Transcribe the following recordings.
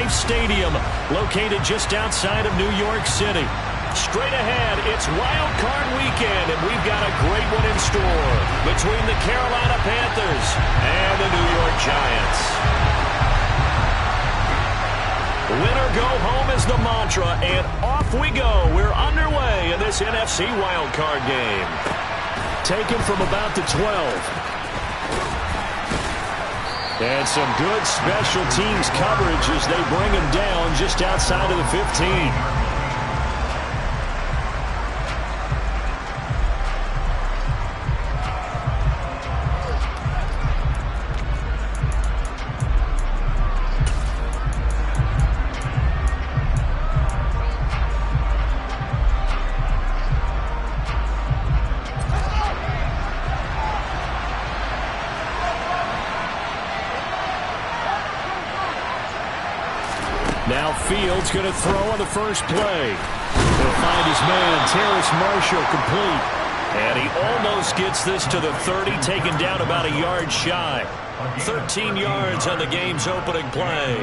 MetLife Stadium, located just outside of New York City. Straight ahead, it's Wild Card Weekend, and we've got a great one in store between the Carolina Panthers and the New York Giants. Win or go home is the mantra, and off we go. We're underway in this NFC Wild Card game. Taken from about the 12. And some good special teams coverage as they bring him down just outside of the 15. Now Fields going to throw on the first play. He'll find his man, Terrace Marshall, complete. And he almost gets this to the 30, taken down about a yard shy. 13 yards on the game's opening play.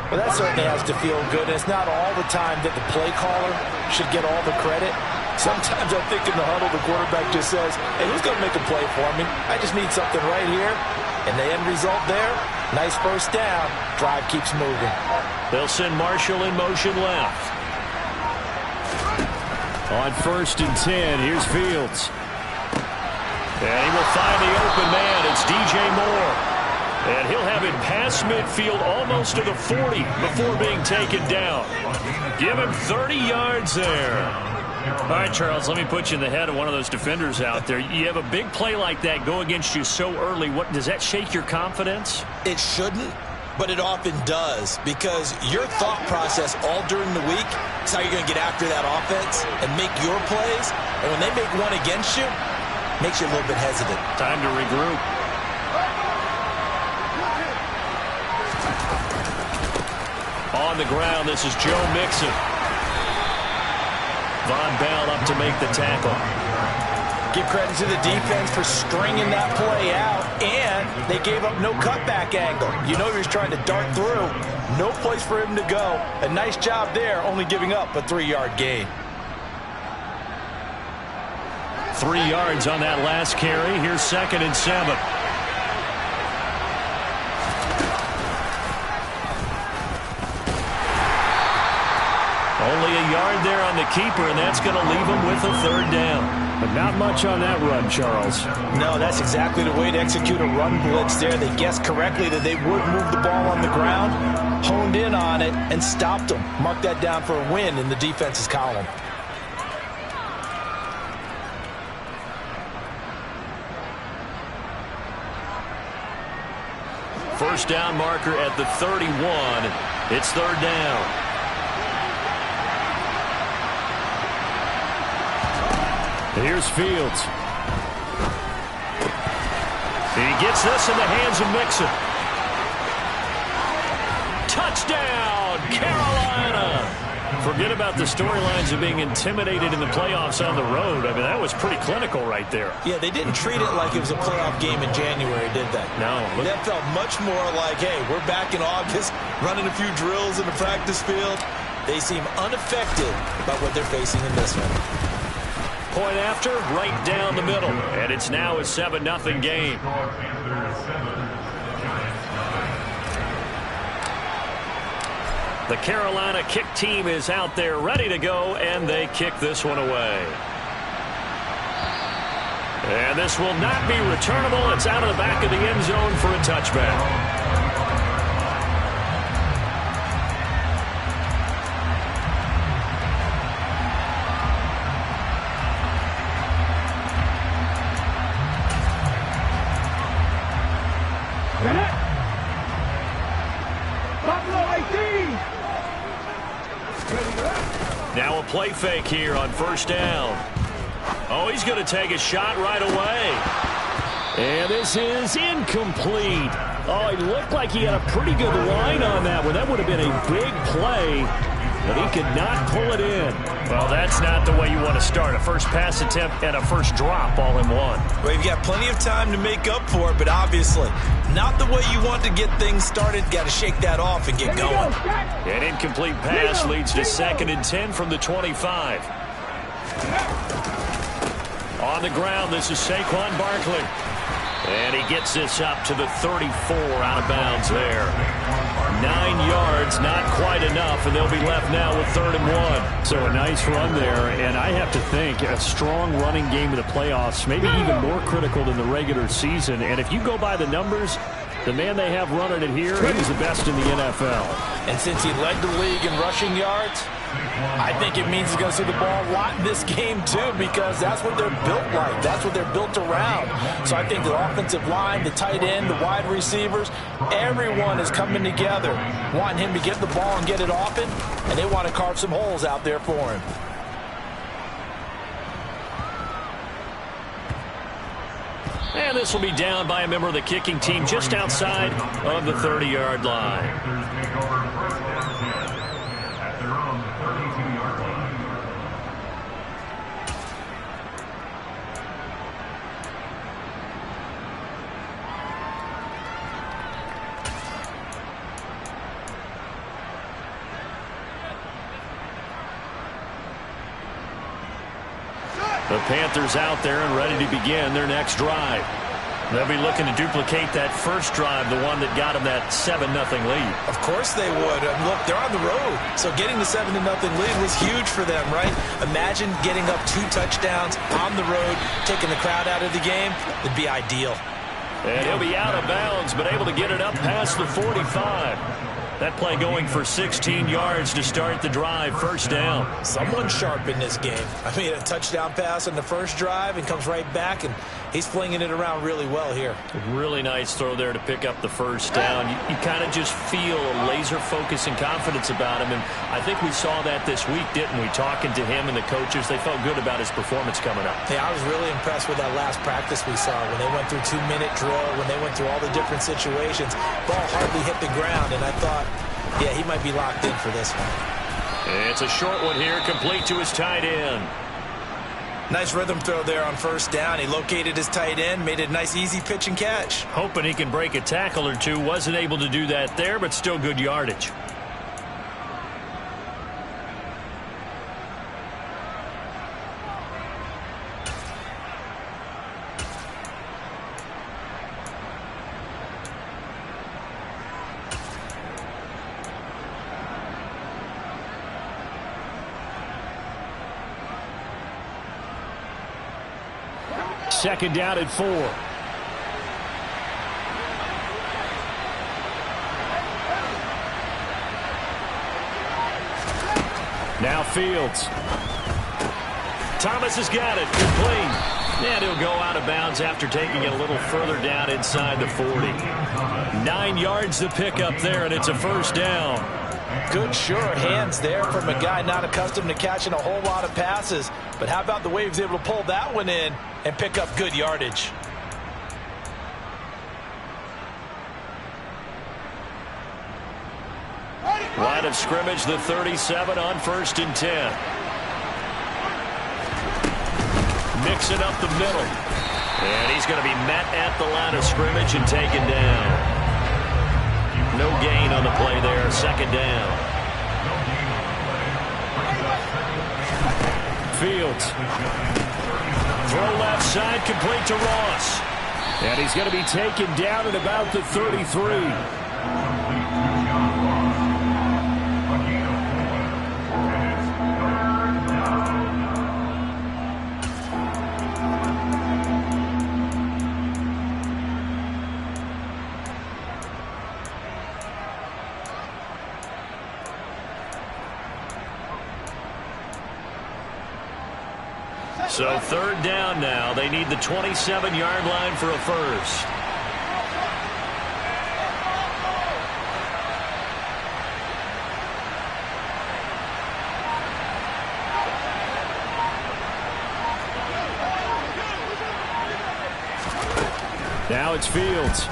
Well, that certainly has to feel good. It's not all the time that the play caller should get all the credit. Sometimes I think in the huddle, the quarterback just says, hey, who's going to make a play for me? I just need something right here. And the end result there, nice first down. Drive keeps moving. They'll send Marshall in motion left. On 1st and 10, here's Fields. And he will find the open man. It's DJ Moore. And he'll have it past midfield almost to the 40 before being taken down. Give him 30 yards there. All right, Charles, let me put you in the head of one of those defenders out there. You have a big play like that go against you so early. What does that shake your confidence? It shouldn't, but it often does, because your thought process all during the week is how you're going to get after that offense and make your plays. And when they make one against you, it makes you a little bit hesitant. Time to regroup. On the ground, this is Joe Mixon. Von Bell up to make the tackle. Give credit to the defense for stringing that play out, and they gave up no cutback angle. You know he was trying to dart through. No place for him to go. A nice job there, only giving up a 3-yard gain. 3 yards on that last carry. Here's 2nd and 7. Only a yard there on the keeper, and that's going to leave him with a 3rd down. But not much on that run, Charles. No, that's exactly the way to execute a run blitz there. They guessed correctly that they would move the ball on the ground, honed in on it, and stopped them. Mark that down for a win in the defense's column. First down marker at the 31. It's 3rd down. Here's Fields. He gets this in the hands of Mixon. Touchdown, Carolina! Forget about the storylines of being intimidated in the playoffs on the road. I mean, that was pretty clinical right there. Yeah, they didn't treat it like it was a playoff game in January, did they? No. That felt much more like, hey, we're back in August, running a few drills in the practice field. They seem unaffected by what they're facing in this one. Point after, right down the middle. And it's now a 7-0 game. The Carolina kick team is out there ready to go, and they kick this one away. And this will not be returnable. It's out of the back of the end zone for a touchback. Now a play fake here on 1st down. Oh, he's going to take a shot right away. And this is incomplete. Oh, it looked like he had a pretty good line on that one. That would have been a big play. but he could not pull it in. Well, that's not the way you want to start. A first pass attempt and a first drop all in one. Well, you've got plenty of time to make up for it, but obviously not the way you want to get things started. Got to shake that off and get going. An incomplete pass leads to 2nd and 10 from the 25. On the ground, this is Saquon Barkley. And he gets this up to the 34, out of bounds there. 9 yards, not quite enough, and they'll be left now with 3rd and 1. So a nice run there, and I have to think a strong running game in the playoffs, maybe even more critical than the regular season. And if you go by the numbers, the man they have running it here, he's the best in the NFL. And since he led the league in rushing yards, I think it means he's going to see the ball a lot in this game, too, because that's what they're built like. That's what they're built around. So I think the offensive line, the tight end, the wide receivers, everyone is coming together, wanting him to get the ball and get it often, and they want to carve some holes out there for him. And this will be down by a member of the kicking team just outside of the 30-yard line. The Panthers out there and ready to begin their next drive. They'll be looking to duplicate that first drive, the one that got them that 7-0 lead. Of course they would. Look, they're on the road, so getting the 7-0 lead was huge for them, right? Imagine getting up 2 touchdowns on the road, taking the crowd out of the game. It'd be ideal. And he'll be out of bounds, but able to get it up past the 45. That play going for 16 yards to start the drive, 1st down. Someone sharp in this game. I mean, a touchdown pass on the first drive and comes right back, and he's flinging it around really well here. Really nice throw there to pick up the 1st down. You kind of just feel a laser focus and confidence about him, and I think we saw that this week, didn't we? Talking to him and the coaches, they felt good about his performance coming up. Hey, I was really impressed with that last practice we saw when they went through 2-minute drill, when they went through all the different situations. Ball hardly hit the ground, and I thought, yeah, he might be locked in for this one. It's a short one here, complete to his tight end. Nice rhythm throw there on 1st down. He located his tight end, made it a nice easy pitch and catch. Hoping he can break a tackle or two. Wasn't able to do that there, but still good yardage. Second down at 4. Now Fields. Thomas has got it. Complete. And he'll go out of bounds after taking it a little further down inside the 40. 9 yards to pick up there, and it's a 1st down. Good, sure hands there from a guy not accustomed to catching a whole lot of passes. But how about the way he was able to pull that one in and pick up good yardage? Line of scrimmage, the 37 on 1st and 10. Mixing up the middle. And he's going to be met at the line of scrimmage and taken down. No gain on the play there, 2nd down. Fields. Throw left side, complete to Ross. And he's going to be taken down at about the 33. So 3rd down now. They need the 27-yard line for a first. Now it's Fields.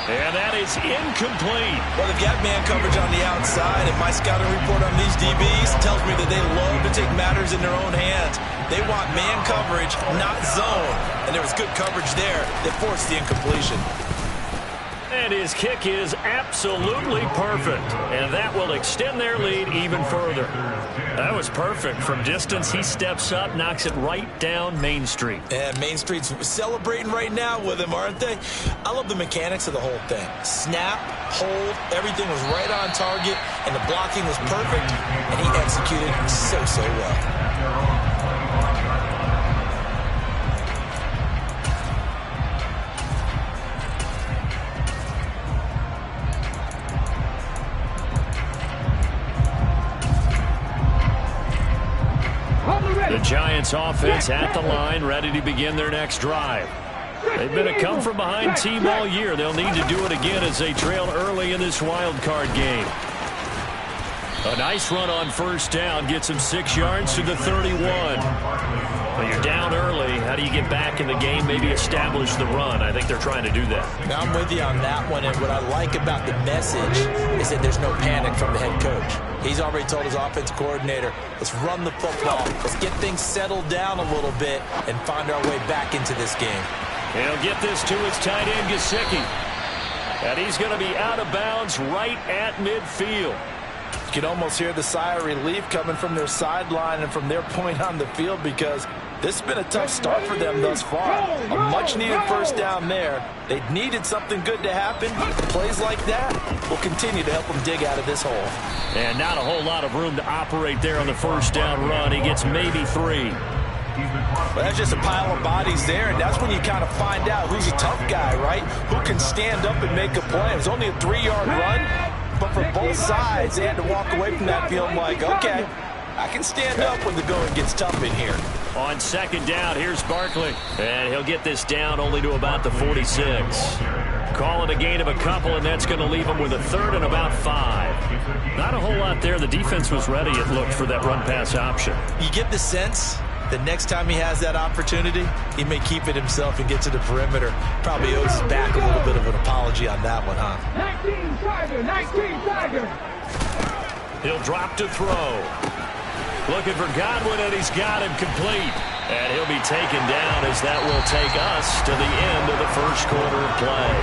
And that is incomplete. Well, they've got man coverage on the outside, and my scouting report on these DBs tells me that they love to take matters in their own hands. They want man coverage, not zone. And there was good coverage there that forced the incompletion. And his kick is absolutely perfect. And that will extend their lead even further. That was perfect. From distance, he steps up, knocks it right down Main Street. And Main Street's celebrating right now with him, aren't they? I love the mechanics of the whole thing. Snap, hold, everything was right on target, and the blocking was perfect, and he executed so well. The Giants offense at the line, ready to begin their next drive. They've been a come-from-behind team all year. They'll need to do it again as they trail early in this wild card game. A nice run on first down gets him 6 yards to the 31. Well, you're down early. How do you get back in the game, maybe establish the run? I think they're trying to do that. Now, I'm with you on that one, and what I like about the message is that there's no panic from the head coach. He's already told his offensive coordinator, let's run the football, let's get things settled down a little bit and find our way back into this game. He'll get this to his tight end, Gesicki. And he's going to be out of bounds right at midfield. You can almost hear the sigh of relief coming from their sideline and from their point on the field, because this has been a tough start for them thus far. A much-needed first down there. They needed something good to happen. Plays like that will continue to help them dig out of this hole. And not a whole lot of room to operate there on the first down run. He gets maybe 3. Well, that's just a pile of bodies there, and that's when you kind of find out who's a tough guy, right? Who can stand up and make a play. It was only a 3-yard run. But for both sides, they had to walk away from that feeling like, okay, I can stand up when the going gets tough in here. On second down, here's Barkley. And he'll get this down only to about the 46. Call it a gain of a couple, and that's going to leave him with a third and about 5. Not a whole lot there. The defense was ready, it looked, for that run-pass option. You get the sense the next time he has that opportunity, he may keep it himself and get to the perimeter. Probably owes his back a little bit of an apology on that one, huh? 19 Tiger. He'll drop to throw. Looking for Godwin, and he's got him complete. And he'll be taken down as that will take us to the end of the first quarter of play.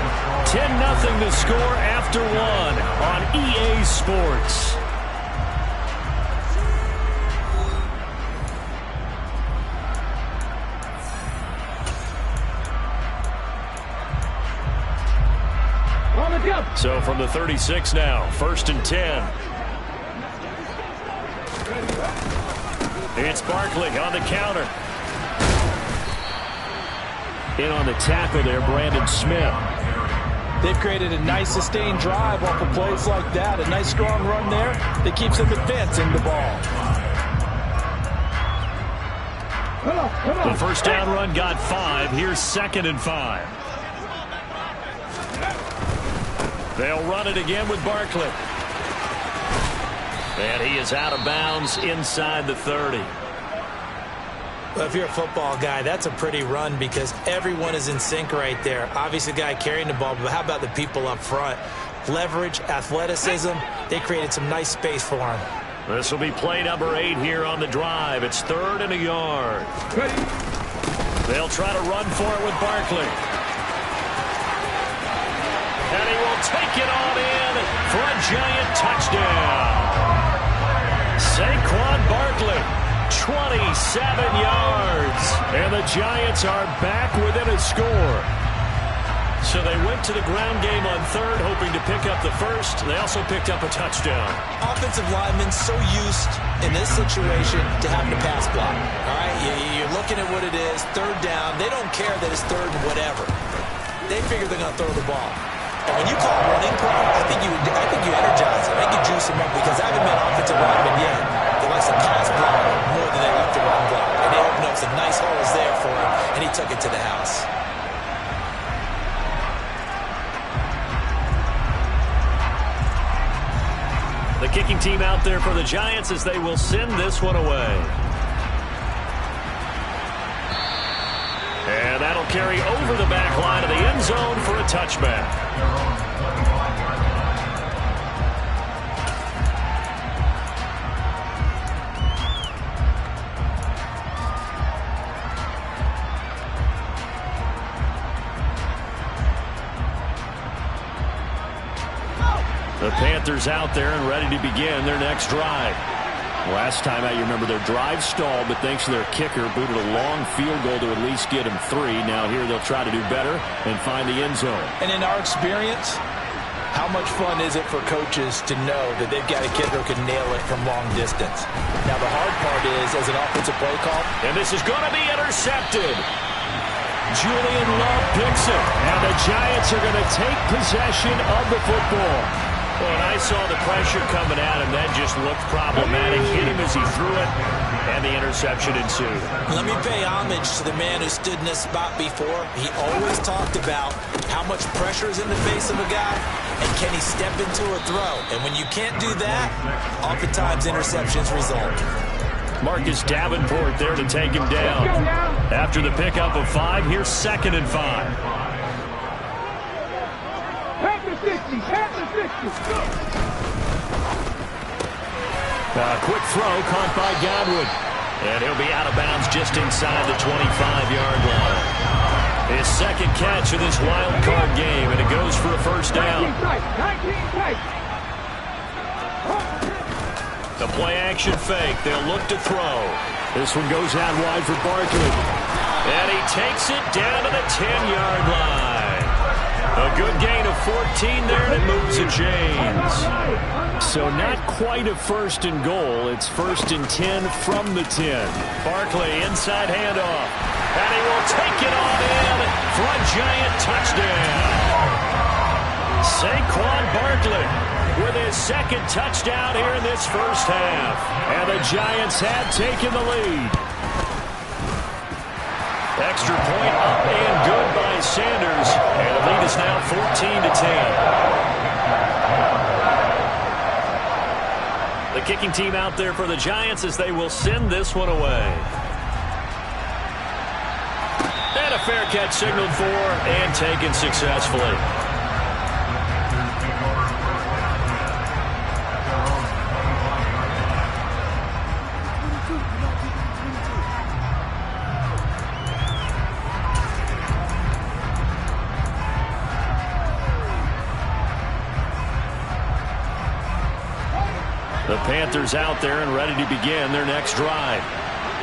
10-0 to score after 1 on EA Sports. So from the 36 now, 1st and 10. It's Barkley on the counter. In on the tackle there, Brandon Smith. They've created a nice sustained drive off of plays like that. A nice strong run there that keeps them advancing the ball. The first down run got 5. Here's 2nd and 5. They'll run it again with Barkley. And he is out of bounds inside the 30. Well, if you're a football guy, that's a pretty run because everyone is in sync right there. Obviously, the guy carrying the ball, but how about the people up front? Leverage, athleticism, they created some nice space for him. This will be play number 8 here on the drive. It's 3rd and a yard. They'll try to run for it with Barkley. And he will take it on in for a giant touchdown. Saquon Barkley, 27 yards. And the Giants are back within a score. So they went to the ground game on 3rd, hoping to pick up the first. They also picked up a touchdown. Offensive linemen so used in this situation to having to pass block. All right, you're looking at what it is, 3rd down. They don't care that it's 3rd and whatever. They figure they're going to throw the ball. And when you call running play, I think you energize him. I think you juice him up because I haven't met offensive linemen yet that likes to pass block more than they like to run block. And they opened up some nice holes there for him, and he took it to the house. The kicking team out there for the Giants as they will send this one away. And that'll carry over the back line of the end zone for a touchback. The Panthers out there and ready to begin their next drive. Last time out, you remember their drive stalled, but thanks to their kicker, booted a long field goal to at least get them 3. Now here they'll try to do better and find the end zone. And in our experience, how much fun is it for coaches to know that they've got a kid who can nail it from long distance? Now the hard part is, as an offensive play call, and this is going to be intercepted. Julian Love picks it, and the Giants are going to take possession of the football. Well, and I saw the pressure coming at him. That just looked problematic. Hit him as he threw it, and the interception ensued. Let me pay homage to the man who stood in this spot before. He always talked about how much pressure is in the face of a guy, and can he step into a throw. And when you can't do that, oftentimes interceptions result. Marcus Davenport there to take him down. After the pickup of 5, here's 2nd and 5. Quick throw caught by Godwin. And he'll be out of bounds just inside the 25-yard line. His 2nd catch of this wild card game, and it goes for a first down. The play-action fake. They'll look to throw. This one goes out wide for Barkley. And he takes it down to the 10-yard line. A good gain of 14 there, and it moves the chains. So not quite a 1st and goal. It's 1st and 10 from the 10. Barkley, inside handoff. And he will take it on in for a Giant touchdown. Saquon Barkley with his 2nd touchdown here in this first half. And the Giants have taken the lead. Extra point up and good by Sanders. And the lead is now 14-10. The kicking team out there for the Giants as they will send this one away. And a fair catch signaled for and taken successfully. The Panthers out there and ready to begin their next drive.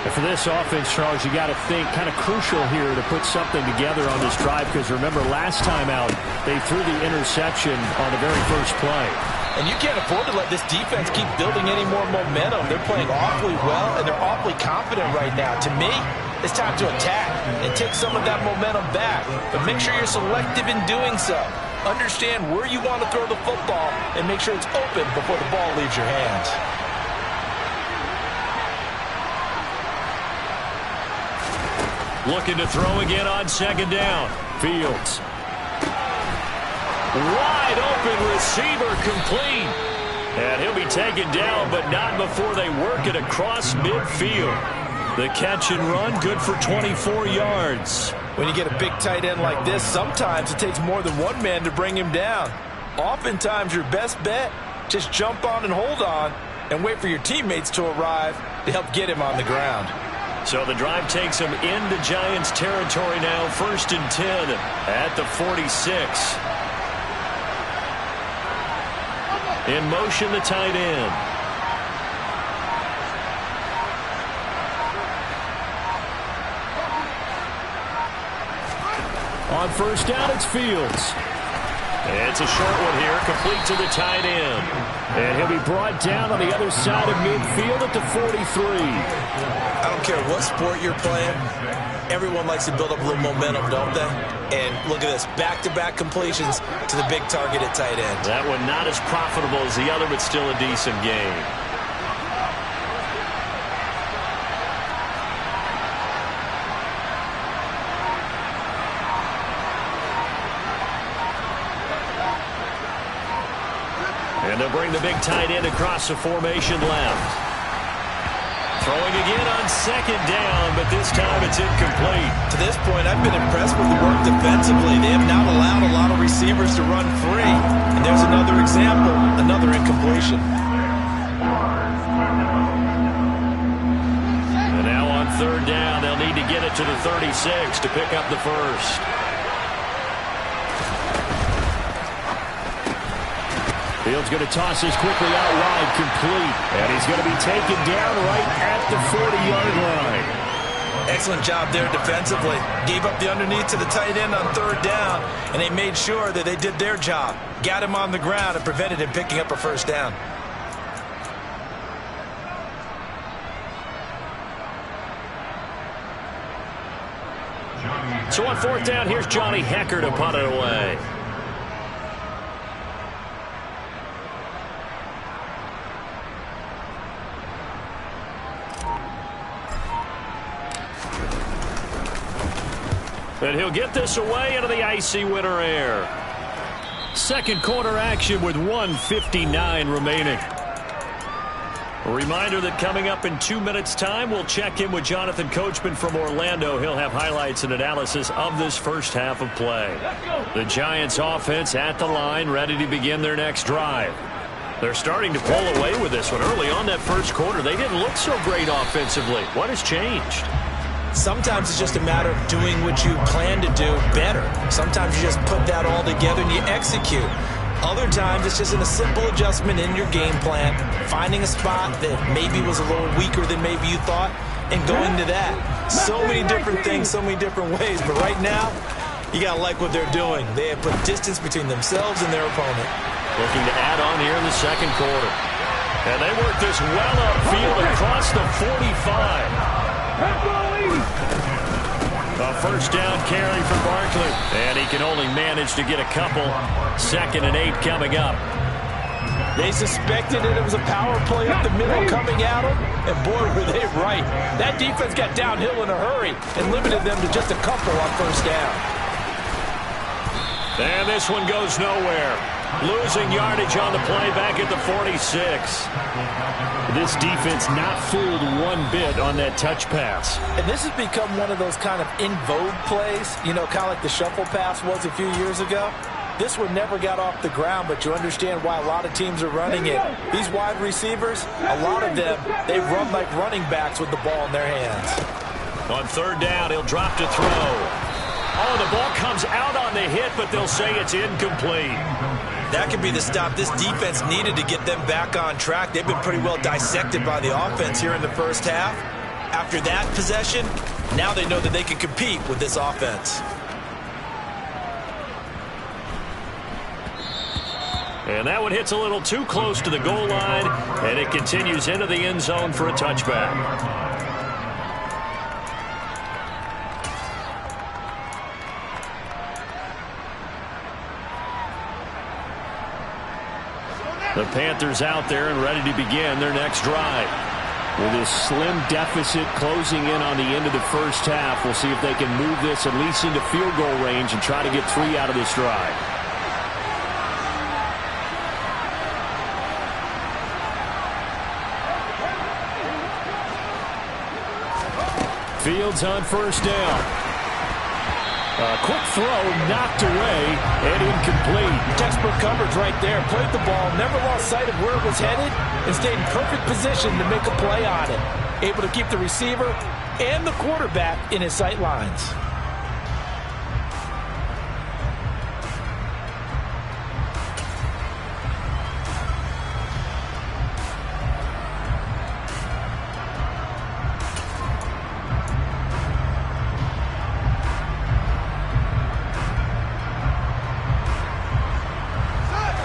And for this offense, Charles, you got to think kind of crucial here to put something together on this drive, because remember last time out they threw the interception on the very first play. And you can't afford to let this defense keep building any more momentum. They're playing awfully well, and they're awfully confident right now. To me, it's time to attack and take some of that momentum back. But make sure you're selective in doing so. Understand where you want to throw the football and make sure it's open before the ball leaves your hands. Looking to throw again on 2nd down. Fields. Wide open receiver complete. And he'll be taken down, but not before they work it across midfield. The catch and run, good for 24 yards. When you get a big tight end like this, sometimes it takes more than one man to bring him down. Oftentimes, your best bet, just jump on and hold on and wait for your teammates to arrive to help get him on the ground. So the drive takes him into Giants territory now, 1st and 10 at the 46. In motion, the tight end. On 1st down, it's Fields. It's a short one here, complete to the tight end. And he'll be brought down on the other side of midfield at the 43. I don't care what sport you're playing. Everyone likes to build up a little momentum, don't they? And look at this, back-to-back completions to the big target at tight end. That one not as profitable as the other, but still a decent game. And they'll bring the big tight end across the formation left. Throwing again on 2nd down, but this time it's incomplete. To this point, I've been impressed with the work defensively. They have not allowed a lot of receivers to run free. And there's another example, another incompletion. And now on 3rd down, they'll need to get it to the 36 to pick up the first. Fields going to toss this quickly out wide, complete. And he's going to be taken down right at the 40-yard line. Excellent job there defensively. Gave up the underneath to the tight end on third down, and they made sure that they did their job. Got him on the ground and prevented him picking up a first down. So on fourth down, here's Johnny Hecker to punt it away. And he'll get this away into the icy winter air. Second quarter action with 1:59 remaining. A reminder that coming up in 2 minutes' time, we'll check in with Jonathan Coachman from Orlando. He'll have highlights and analysis of this first half of play. The Giants offense at the line, ready to begin their next drive. They're starting to pull away with this one. Early on that first quarter, they didn't look so great offensively. What has changed? Sometimes it's just a matter of doing what you plan to do better. Sometimes you just put that all together and you execute. Other times it's just a simple adjustment in your game plan, finding a spot that maybe was a little weaker than maybe you thought, and going to that. So many different things, so many different ways, but right now, you got to like what they're doing. They have put distance between themselves and their opponent. Looking to add on here in the second quarter. And they work this well upfield across the 45. A first down carry for Barkley. And he can only manage to get a couple. 2nd and 8 coming up. They suspected that it was a power play up the middle coming at them, and boy, were they right. That defense got downhill in a hurry and limited them to just a couple on first down. And this one goes nowhere. Losing yardage on the play back at the 46. This defense not fooled one bit on that touch pass. And this has become one of those kind of in vogue plays, you know, kind of like the shuffle pass was a few years ago. This one never got off the ground, but you understand why a lot of teams are running it. These wide receivers, a lot of them, they run like running backs with the ball in their hands. On third down, he'll drop to throw. Oh, the ball comes out on the hit, but they'll say it's incomplete. That could be the stop this defense needed to get them back on track. They've been pretty well dissected by the offense here in the first half. After that possession, now they know that they can compete with this offense. And that one hits a little too close to the goal line, and it continues into the end zone for a touchback. The Panthers out there and ready to begin their next drive. With this slim deficit closing in on the end of the first half, we'll see if they can move this at least into field goal range and try to get 3 out of this drive. Fields on first down. A quick throw knocked away and incomplete. Textbook coverage right there. Played the ball, never lost sight of where it was headed, and stayed in perfect position to make a play on it. Able to keep the receiver and the quarterback in his sight lines.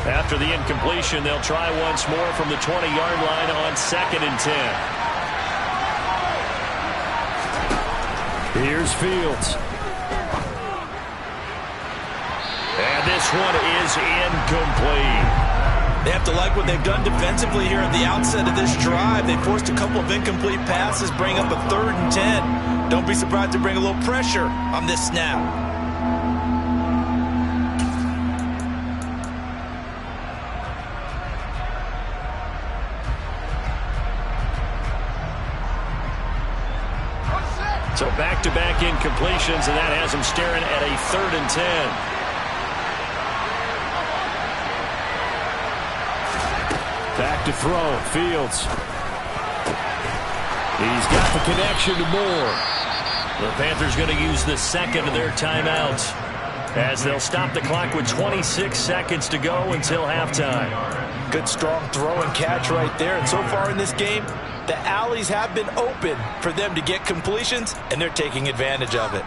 After the incompletion, they'll try once more from the 20-yard line on 2nd and 10. Here's Fields. And this one is incomplete. They have to like what they've done defensively here at the outset of this drive. They forced a couple of incomplete passes, bring up a 3rd and 10. Don't be surprised to bring a little pressure on this snap. So back-to-back incompletions, and that has them staring at a 3rd and 10. Back to throw. Fields. He's got the connection to Moore. The Panthers going to use the second of their timeouts as they'll stop the clock with 26 seconds to go until halftime. Good, strong throw and catch right there. And so far in this game, the alleys have been open for them to get completions, and they're taking advantage of it.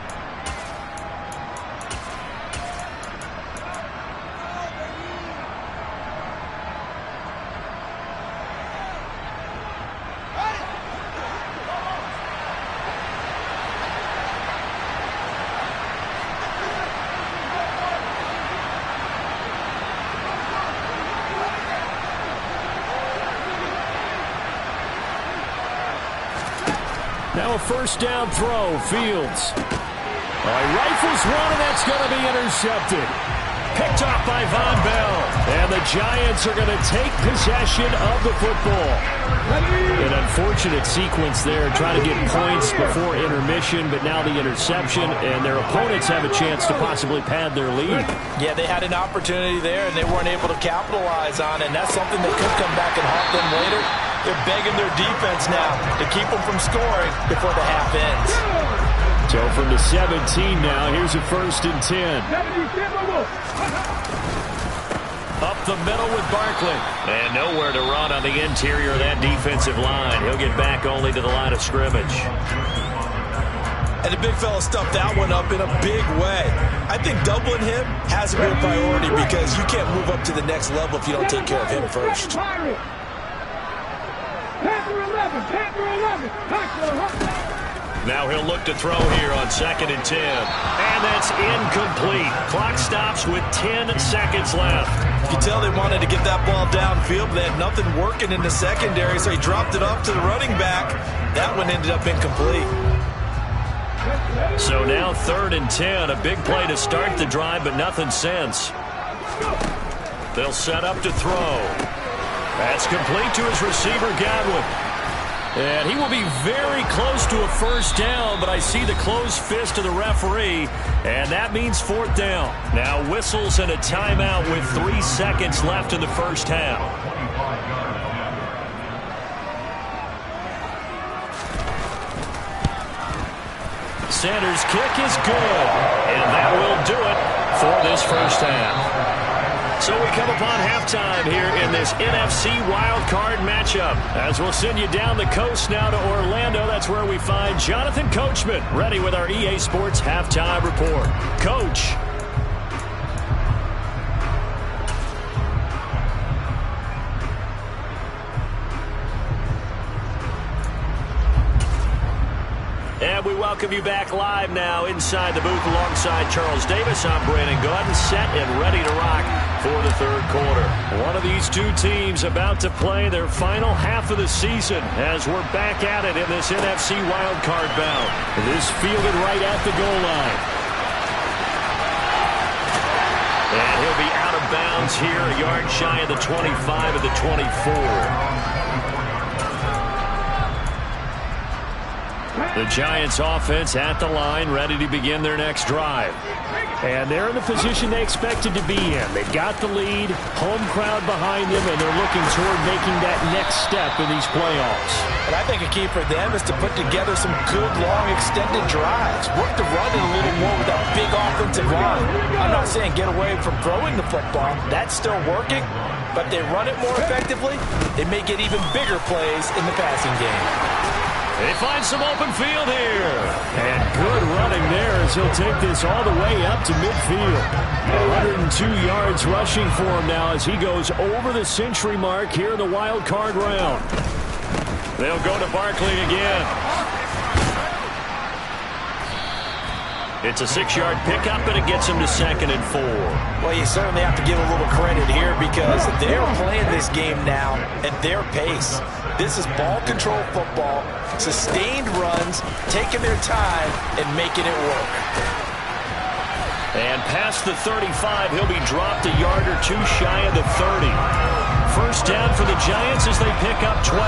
Now a first down throw, Fields. He rifles one, and that's going to be intercepted. Picked off by Von Bell. And the Giants are going to take possession of the football. An unfortunate sequence there, trying to get points before intermission, but now the interception, and their opponents have a chance to possibly pad their lead. Yeah, they had an opportunity there, and they weren't able to capitalize on it, and that's something that could come back and haunt them later. They're begging their defense now to keep them from scoring before the half ends. So from the 17 now, here's a 1st and 10. Up the middle with Barkley. And nowhere to run on the interior of that defensive line. He'll get back only to the line of scrimmage. And the big fella stuffed that one up in a big way. I think doubling him has to be a priority because you can't move up to the next level if you don't take care of him first. Now he'll look to throw here on 2nd and 10. And that's incomplete. Clock stops with 10 seconds left. You can tell they wanted to get that ball downfield, but they had nothing working in the secondary, so he dropped it off to the running back. That one ended up incomplete. So now 3rd and 10. A big play to start the drive, but nothing since. They'll set up to throw. That's complete to his receiver, Godwin. And he will be very close to a 1st down, but I see the closed fist of the referee, and that means 4th down. Now whistles and a timeout with 3 seconds left in the 1st half. Sanders' kick is good, and that will do it for this 1st half. So we come upon halftime here in this NFC wildcard matchup. As we'll send you down the coast now to Orlando, that's where we find Jonathan Coachman, ready with our EA Sports halftime report. Coach. And we welcome you back live now inside the booth alongside Charles Davis. I'm Brandon Gaudin, set and ready to rock for the 3rd quarter. One of these two teams about to play their final half of the season as we're back at it in this NFC wildcard bout. This fielded right at the goal line. And he'll be out of bounds here, a yard shy of the 25 of the 24. The Giants offense at the line, ready to begin their next drive. And they're in the position they expected to be in. They've got the lead, home crowd behind them, and they're looking toward making that next step in these playoffs. And I think a key for them is to put together some good, long, extended drives. Work the run in a little more with that big offensive line. I'm not saying get away from throwing the football. That's still working. But they run it more effectively, they may get even bigger plays in the passing game. They find some open field here. And good running there as he'll take this all the way up to midfield. 102 yards rushing for him now as he goes over the century mark here in the wild card round. They'll go to Barkley again. It's a 6-yard pickup, and it gets him to 2nd and 4. Well, you certainly have to give a little credit here because they're playing this game now at their pace. This is ball control football, sustained runs, taking their time and making it work. And past the 35, he'll be dropped a yard or two shy of the 30. 1st down for the Giants as they pick up 12.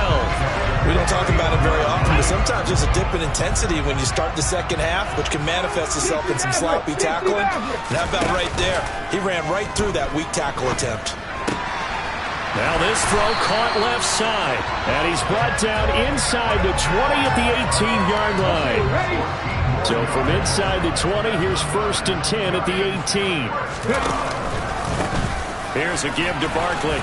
We don't talk about it very often, but sometimes there's a dip in intensity when you start the 2nd half, which can manifest itself in some sloppy tackling. And how about right there? He ran right through that weak tackle attempt. Now this throw caught left side, and he's brought down inside the 20 at the 18-yard line. So from inside the 20, here's 1st and 10 at the 18. Here's a give to Barkley.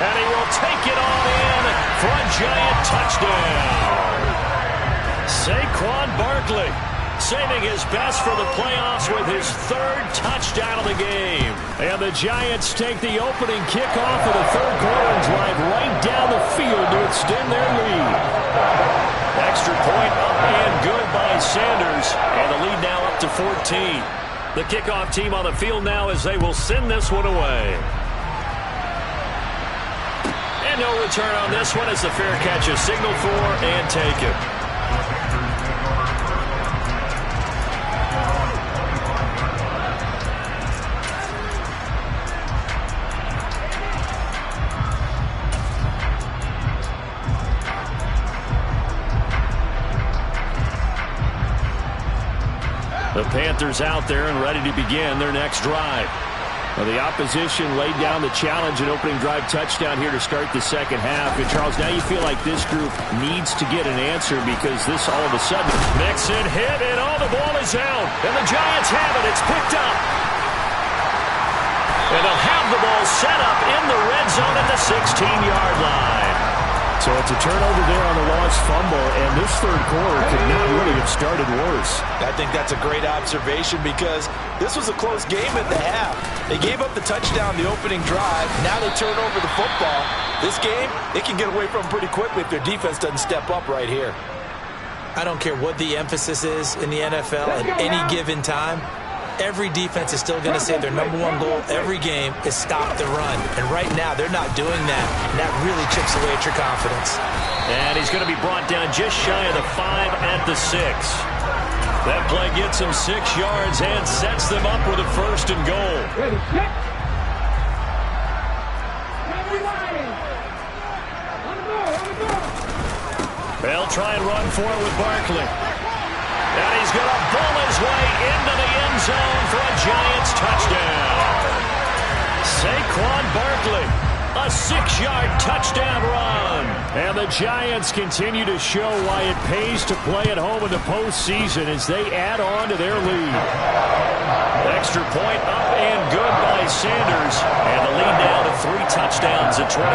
And he will take it on in for a giant touchdown. Saquon Barkley saving his best for the playoffs with his third touchdown of the game. And the Giants take the opening kickoff of the third quarter and drive right down the field to extend their lead. Extra point up and good by Sanders. And the lead now up to 14. The kickoff team on the field now as they will send this one away. And no return on this one as the fair catch is signaled for and taken. The Panthers out there and ready to begin their next drive. Well, the opposition laid down the challenge and opening drive touchdown here to start the second half. And, Charles, now you feel like this group needs to get an answer because this all of a sudden. Mixon hit, and the ball is out. And the Giants have it. It's picked up. And they'll have the ball set up in the red zone at the 16-yard line. So it's a turnover there on the lost fumble, and this third quarter could not really have started worse. I think that's a great observation because this was a close game at the half. They gave up the touchdown the opening drive. Now they turn over the football. This game, they can get away from pretty quickly if their defense doesn't step up right here. I don't care what the emphasis is in the NFL at any given time. Every defense is still going to say their number one goal every game is stop the run. And right now, they're not doing that. And that really chips away at your confidence. And he's going to be brought down just shy of the 5 at the 6. That play gets him 6 yards and sets them up with a first and goal. Ready, set. They'll try and run for it with Barkley. And he's going to bull his way into the end zone for a Giants touchdown. Saquon Barkley, a 6-yard touchdown run. And the Giants continue to show why it pays to play at home in the postseason as they add on to their lead. Extra point up and good by Sanders. And the lead now to 3 touchdowns at 21.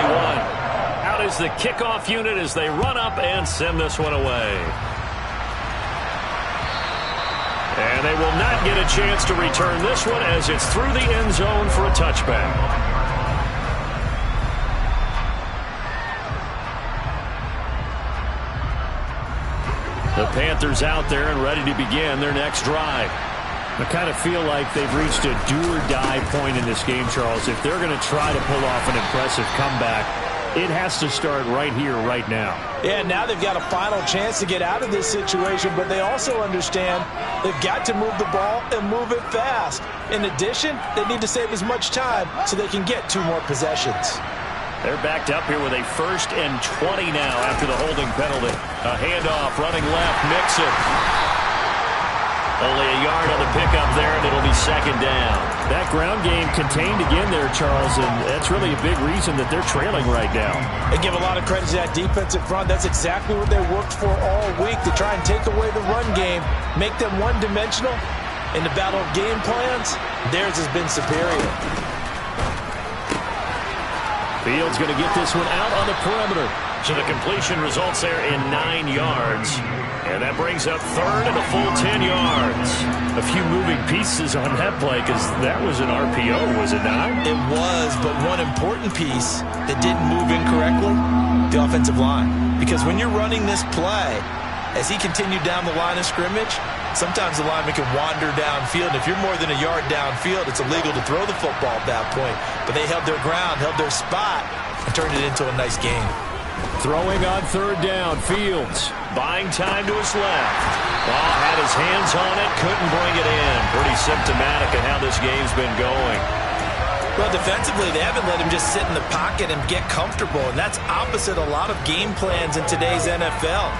Out is the kickoff unit as they run up and send this one away. And they will not get a chance to return this one as it's through the end zone for a touchback. The Panthers out there and ready to begin their next drive. I kind of feel like they've reached a do-or-die point in this game, Charles. If they're going to try to pull off an impressive comeback, it has to start right here, right now. Yeah, now they've got a final chance to get out of this situation, but they also understand they've got to move the ball and move it fast. In addition, they need to save as much time so they can get 2 more possessions. They're backed up here with a 1st and 20 now after the holding penalty. A handoff, running left, Mixon. Only a yard on the pickup there, and it'll be 2nd down. That ground game contained again there, Charles, and that's really a big reason that they're trailing right now. They give a lot of credit to that defensive front. That's exactly what they worked for all week, to try and take away the run game, make them one-dimensional. In the battle of game plans, theirs has been superior. Fields going to get this one out on the perimeter. So the completion results there in 9 yards. And that brings up 3rd and a full 10 yards. A few moving pieces on that play because that was an RPO, was it not? It was, but one important piece that didn't move incorrectly, the offensive line. Because when you're running this play, as he continued down the line of scrimmage, sometimes the lineman can wander downfield. If you're more than a yard downfield, it's illegal to throw the football at that point. But they held their ground, held their spot, and turned it into a nice game. Throwing on 3rd down, Fields. Buying time to his left. Ball had his hands on it, couldn't bring it in. Pretty symptomatic of how this game's been going. Well, defensively, they haven't let him just sit in the pocket and get comfortable, and that's opposite a lot of game plans in today's NFL.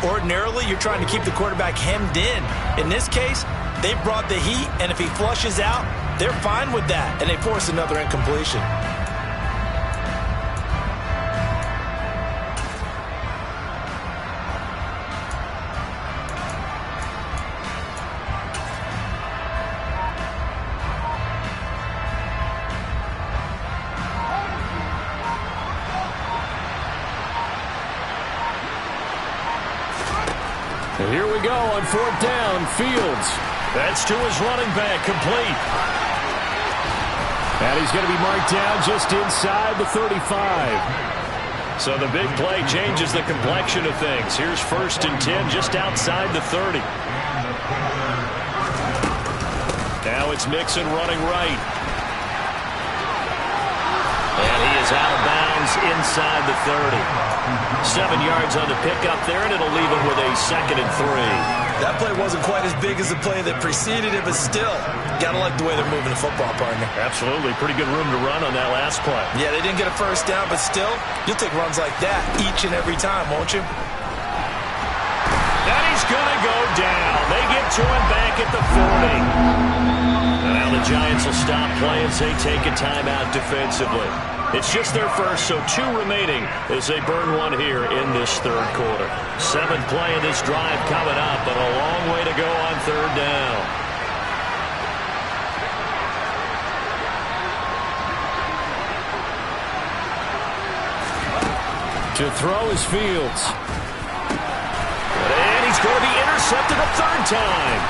Ordinarily, you're trying to keep the quarterback hemmed in. In this case, they brought the heat, and if he flushes out, they're fine with that, and they force another incompletion. And here we go on 4th down. Fields. That's to his running back, complete. And he's going to be marked down just inside the 35. So the big play changes the complexion of things. Here's 1st and 10 just outside the 30. Now it's Mixon running right. And he is out of bounds inside the 30. 7 yards on the pickup there, and it'll leave him with a 2nd and 3. That play wasn't quite as big as the play that preceded it, but still, gotta like the way they're moving the football, partner. Absolutely. Pretty good room to run on that last play. Yeah, they didn't get a 1st down, but still, you'll take runs like that each and every time, won't you? And he's going to go down. They get to him back at the 40. Now the Giants will stop play as they take a timeout defensively. It's just their first, so 2 remaining as they burn one here in this 3rd quarter. 7th play of this drive coming up, but a long way to go on 3rd down. To throw is Fields. And he's going to be intercepted a 3rd time.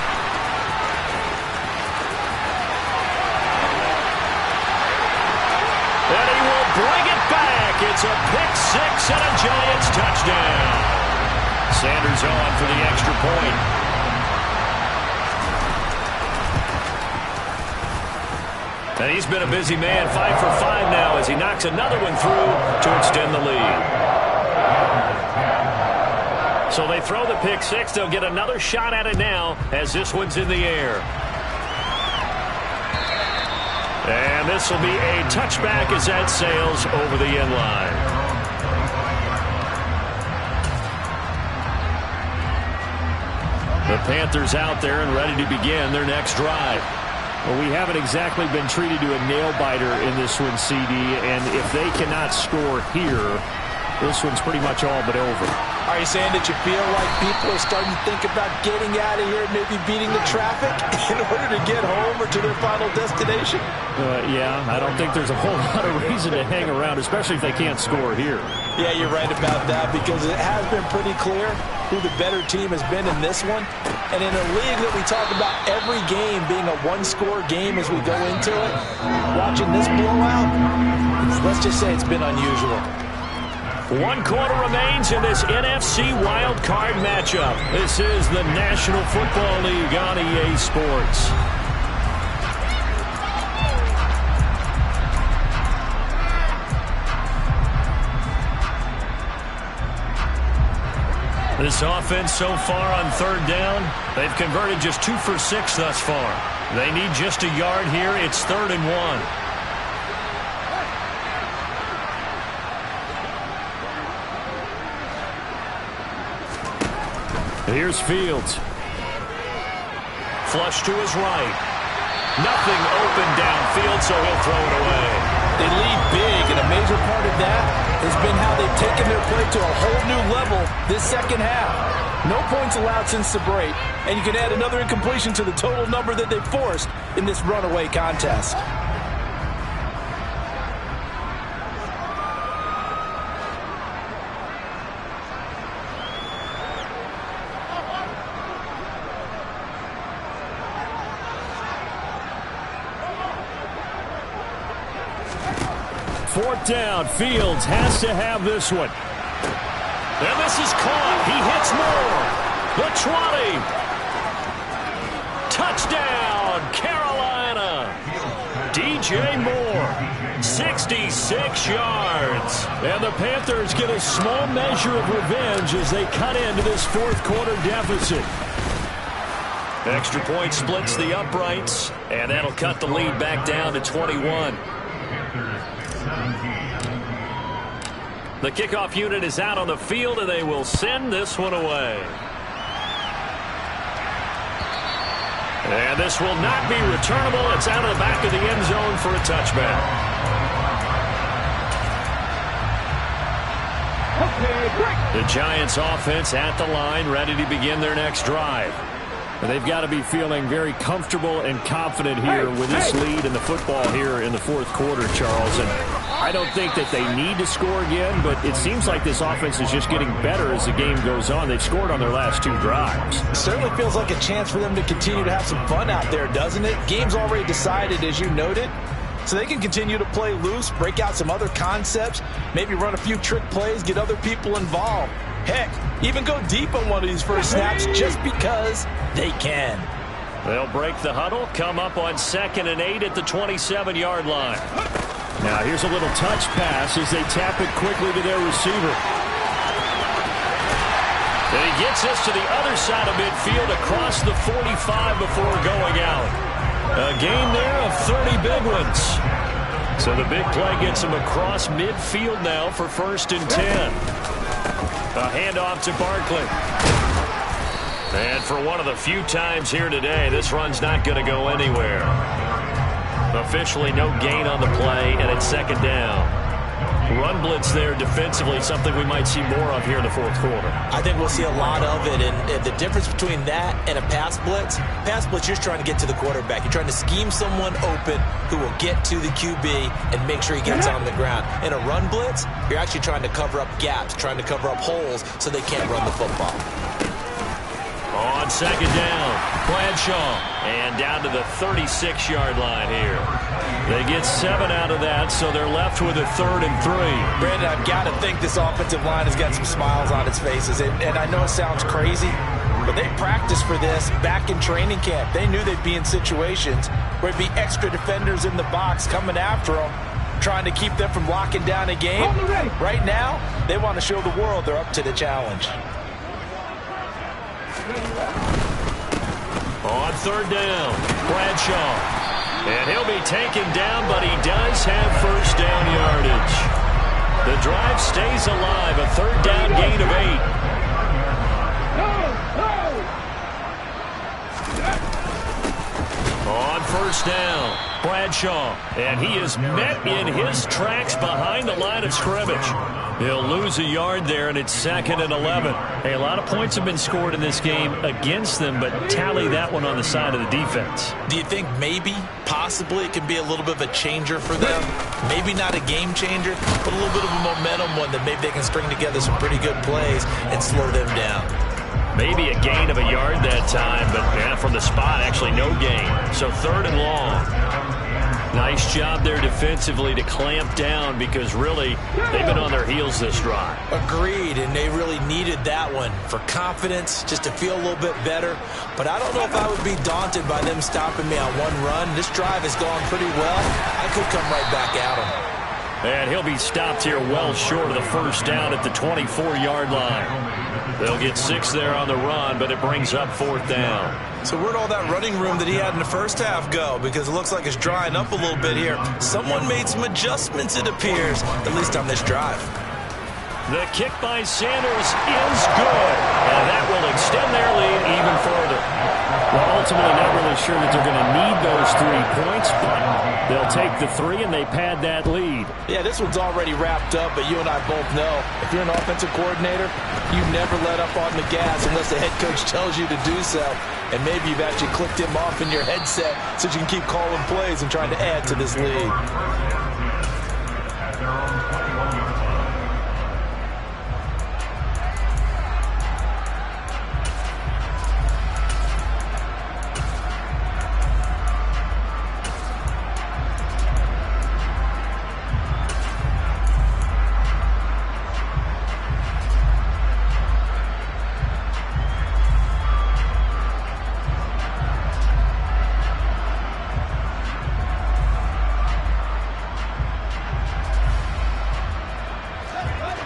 And he will bring it back. It's a pick-6 and a Giants touchdown. Sanders on for the extra point. And he's been a busy man, 5 for 5 now as he knocks another one through to extend the lead. So they throw the pick-6. They'll get another shot at it now as this one's in the air. And this will be a touchback as that sails over the end line. The Panthers out there and ready to begin their next drive. Well, we haven't exactly been treated to a nail-biter in this one, CD, and if they cannot score here, this one's pretty much all but over. Are you saying that you feel like people are starting to think about getting out of here, maybe beating the traffic in order to get home or to their final destination? Yeah, I don't think there's a whole lot of reason to hang around, especially if they can't score here. Yeah, you're right about that because it has been pretty clear who the better team has been in this one. And in a league that we talk about every game being a one-score game as we go into it, watching this blowout, let's just say it's been unusual. 1 quarter remains in this NFC Wild Card matchup. This is the National Football League on EA Sports. This offense so far on 3rd down, they've converted just 2 for 6 thus far. They need just a yard here. It's 3rd and 1. Here's Fields. Flush to his right. Nothing open downfield, so he'll throw it away. They lead big, and a major part of that has been how they've taken their play to a whole new level this 2nd half. No points allowed since the break, and you can add another incompletion to the total number that they forced in this runaway contest. Fourth down. Fields has to have this one. And this is caught. He hits Moore. The 20. Touchdown, Carolina. DJ Moore, 66 yards. And the Panthers get a small measure of revenge as they cut into this 4th quarter deficit. Extra point splits the uprights, and that'll cut the lead back down to 21. The kickoff unit is out on the field, and they will send this one away. And this will not be returnable. It's out of the back of the end zone for a touchback. The Giants offense at the line, ready to begin their next drive. And they've got to be feeling very comfortable and confident here with this lead in the football here in the 4th quarter, Charles. And I don't think that they need to score again, but it seems like this offense is just getting better as the game goes on. They've scored on their last 2 drives. It certainly feels like a chance for them to continue to have some fun out there, doesn't it? Game's already decided, as you noted. So they can continue to play loose, break out some other concepts, maybe run a few trick plays, get other people involved. Heck, even go deep on one of these first snaps just because they can. They'll break the huddle, come up on 2nd and 8 at the 27-yard line. Now here's a little touch pass as they tap it quickly to their receiver. And he gets this to the other side of midfield across the 45 before going out. A gain there of 30 big ones. So the big play gets him across midfield now for 1st and 10. A handoff to Barkley. And for one of the few times here today, this run's not going to go anywhere. Officially no gain on the play, and it's 2nd down. Run blitz there defensively, something we might see more of here in the 4th quarter. I think we'll see a lot of it, and the difference between that and a pass blitz, you're trying to get to the quarterback. You're trying to scheme someone open who will get to the QB and make sure he gets on the ground. In a run blitz, you're actually trying to cover up gaps, trying to cover up holes so they can't run the football. On 2nd down, Bradshaw, and down to the 36-yard line here. They get 7 out of that, so they're left with a 3rd and 3. Brandon, I've got to think this offensive line has got some smiles on its faces, and I know it sounds crazy, but they practiced for this back in training camp. They knew they'd be in situations where there'd be extra defenders in the box coming after them, trying to keep them from locking down a game. Right now, they want to show the world they're up to the challenge. On 3rd down, Bradshaw. And he'll be taken down, but he does have 1st down yardage. The drive stays alive, a 3rd down gain of 8. On 1st down, Bradshaw. And he is met in his tracks behind the line of scrimmage. He'll lose a yard there, and it's 2nd and 11. Hey, a lot of points have been scored in this game against them, but tally that one on the side of the defense. Do you think maybe, possibly, it can be a little bit of a changer for them? Maybe not a game changer, but a little bit of a momentum one that maybe they can string together some pretty good plays and slow them down. Maybe a gain of a yard that time, but yeah, from the spot, actually no gain. So 3rd and long. Nice job there defensively to clamp down because really they've been on their heels this drive. Agreed, and they really needed that one for confidence, just to feel a little bit better. But I don't know if I would be daunted by them stopping me on one run. This drive has gone pretty well. I could come right back at them. And he'll be stopped here well short of the 1st down at the 24-yard line. They'll get 6 there on the run, but it brings up 4th down. So where'd all that running room that he had in the first half go? Because it looks like it's drying up a little bit here. Someone made some adjustments, it appears, at least on this drive. The kick by Sanders is good, and that will extend their lead even further. Well, ultimately not really sure that they're going to need those 3 points, but they'll take the 3 and they pad that lead. Yeah, this one's already wrapped up, but you and I both know if you're an offensive coordinator, you never let up on the gas unless the head coach tells you to do so. And maybe you've actually clicked him off in your headset so you can keep calling plays and trying to add to this lead.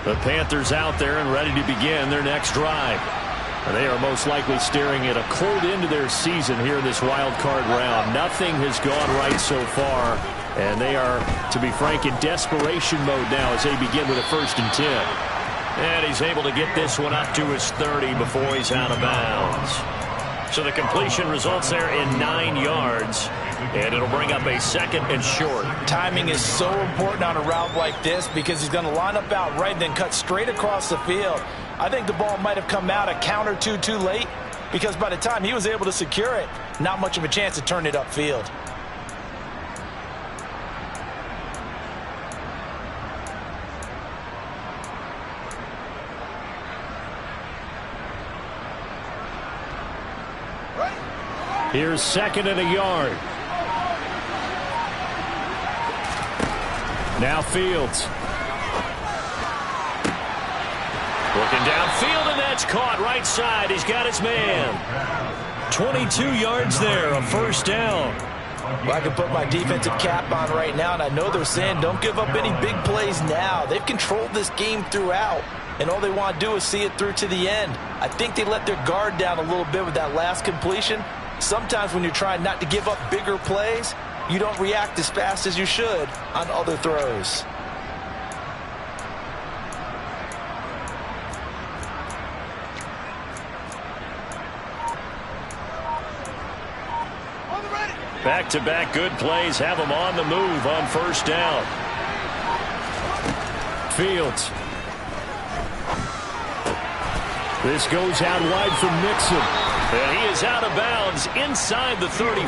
The Panthers out there and ready to begin their next drive. And they are most likely staring at a cold end to their season here in this wild card round. Nothing has gone right so far, and they are, to be frank, in desperation mode now as they begin with a 1st and 10. And he's able to get this one up to his 30 before he's out of bounds. So the completion results there in 9 yards, and it'll bring up a 2nd and short. Timing is so important on a route like this because he's going to line up out right and then cut straight across the field. I think the ball might have come out a count or two too late because by the time he was able to secure it, not much of a chance to turn it upfield. Here's 2nd and a yard. Now Fields. Looking downfield, and that's caught right side. He's got his man. 22 yards there, a first down. Well, I can put my defensive cap on right now, and I know they're saying don't give up any big plays now. They've controlled this game throughout, and all they want to do is see it through to the end. I think they let their guard down a little bit with that last completion. Sometimes when you're trying not to give up bigger plays, you don't react as fast as you should on other throws. Back-to-back good plays have them on the move on first down. Fields. This goes out wide from Mixon. And he is out of bounds inside the 35.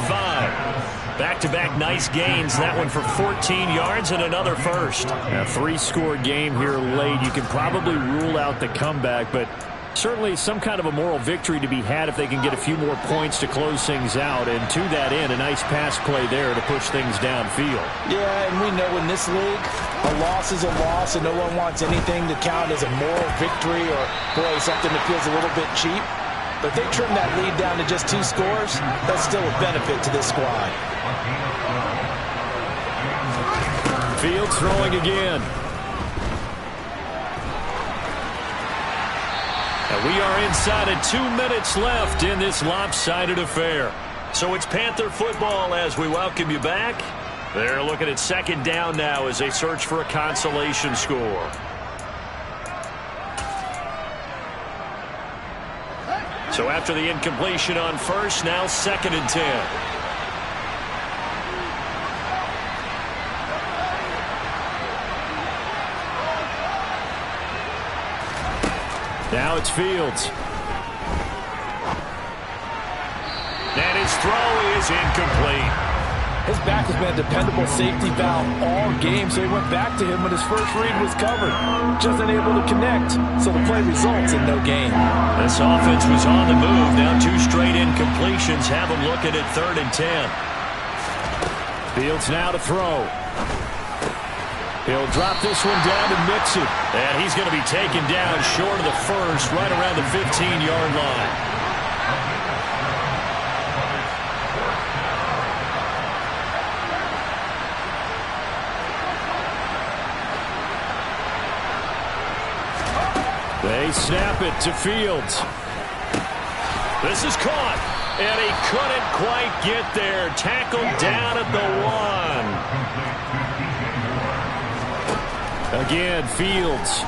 Back-to-back nice gains. That one for 14 yards and another first. A 3-score game here late. You can probably rule out the comeback, but certainly some kind of a moral victory to be had if they can get a few more points to close things out. And to that end, a nice pass play there to push things downfield. Yeah, and we know in this league, a loss is a loss, and no one wants anything to count as a moral victory or, boy, something that feels a little bit cheap. But if they trim that lead down to just 2 scores, that's still a benefit to this squad. Fields throwing again. And we are inside of 2 minutes left in this lopsided affair. So it's Panther football as we welcome you back. They're looking at 2nd down now as they search for a consolation score. So after the incompletion on first, now 2nd and 10. Now it's Fields. And his throw is incomplete. His back has been a dependable safety valve all game, so he went back to him when his first read was covered. Just unable to connect, so the play results in no gain. This offense was on the move. Now 2 straight incompletions have them looking at 3rd and 10. Fields now to throw. He'll drop this one down to Mixon. And he's going to be taken down short of the first, right around the 15-yard line. They snap it to Fields. This is caught, and he couldn't quite get there. Tackled down at the 1. Again, Fields.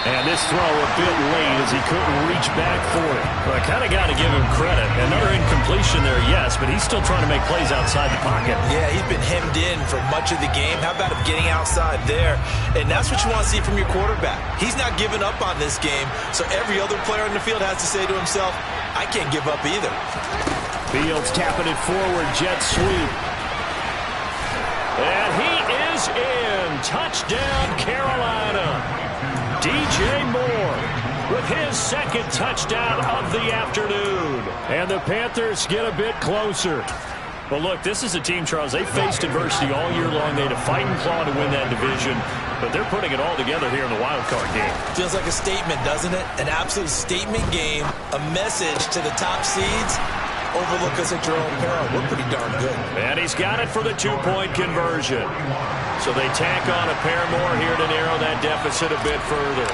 And this throw a bit late as he couldn't reach back for it. Well, I kind of got to give him credit. Another incompletion there, yes, but he's still trying to make plays outside the pocket. Yeah, he's been hemmed in for much of the game. How about him getting outside there? And that's what you want to see from your quarterback. He's not giving up on this game, so every other player in the field has to say to himself, I can't give up either. Fields tapping it forward, jet sweep. And he is in. Touchdown, Carolina. DJ Moore with his 2nd touchdown of the afternoon. And the Panthers get a bit closer. Well, look, this is a team, Charles, they faced adversity all year long. They had to fight and claw to win that division, but they're putting it all together here in the wild card game. Feels like a statement, doesn't it? An absolute statement game, a message to the top seeds. Overlook us at your own peril. We're pretty darn good. And he's got it for the 2-point conversion. So they tack on a pair more here to narrow that deficit a bit further.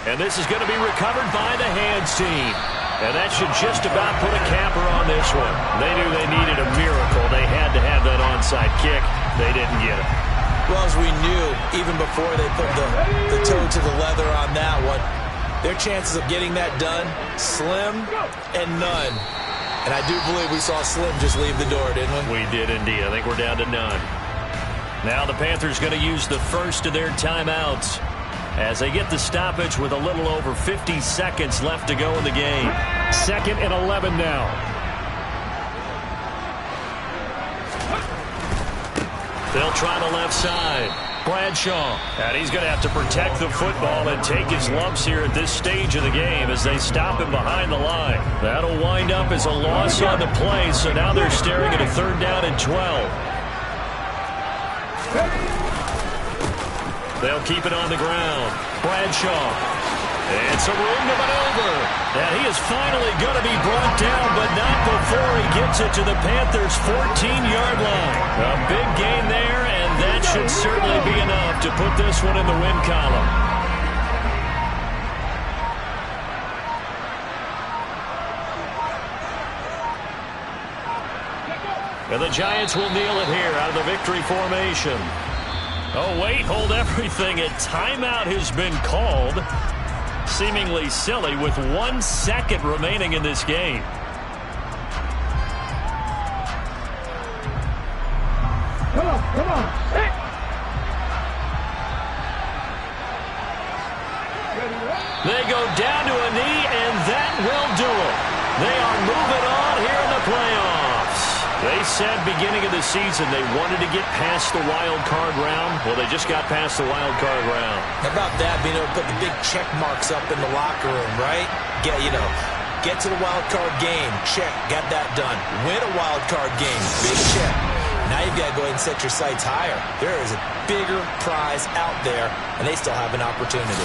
And this is going to be recovered by the hands team. And that should just about put a capper on this one. They knew they needed a miracle. They had to have that onside kick. They didn't get it. Well, as we knew, even before they put the toe to the leather on that one, their chances of getting that done, slim and none. And I do believe we saw Slim just leave the door, didn't we? We did indeed. I think we're down to none. Now the Panthers going to use the first of their timeouts as they get the stoppage with a little over 50 seconds left to go in the game. 2nd and 11 now. They'll try the left side. Bradshaw. And he's going to have to protect the football and take his lumps here at this stage of the game as they stop him behind the line. That'll wind up as a loss on the play, so now they're staring at a 3rd down and 12. They'll keep it on the ground. Bradshaw. It's a room to maneuver. And he is finally going to be brought down, but not before he gets it to the Panthers' 14-yard line. A big gain there, and that should certainly be enough to put this one in the win column. And the Giants will kneel it here out of the victory formation. Oh, wait, hold everything. A timeout has been called. Seemingly silly with 1 second remaining in this game. Come on. Hey. They go down to a knee, and that will do it. They are moving on here in the playoffs. They said beginning of the season they wanted to get past the wild card round. Well, they just got past the wild card round. How about that, being able to put the big check marks up in the locker room, right? Get to the wild card game. Check. Got that done. Win a wild card game. Big check. Now you've got to go ahead and set your sights higher. There is a bigger prize out there, and they still have an opportunity.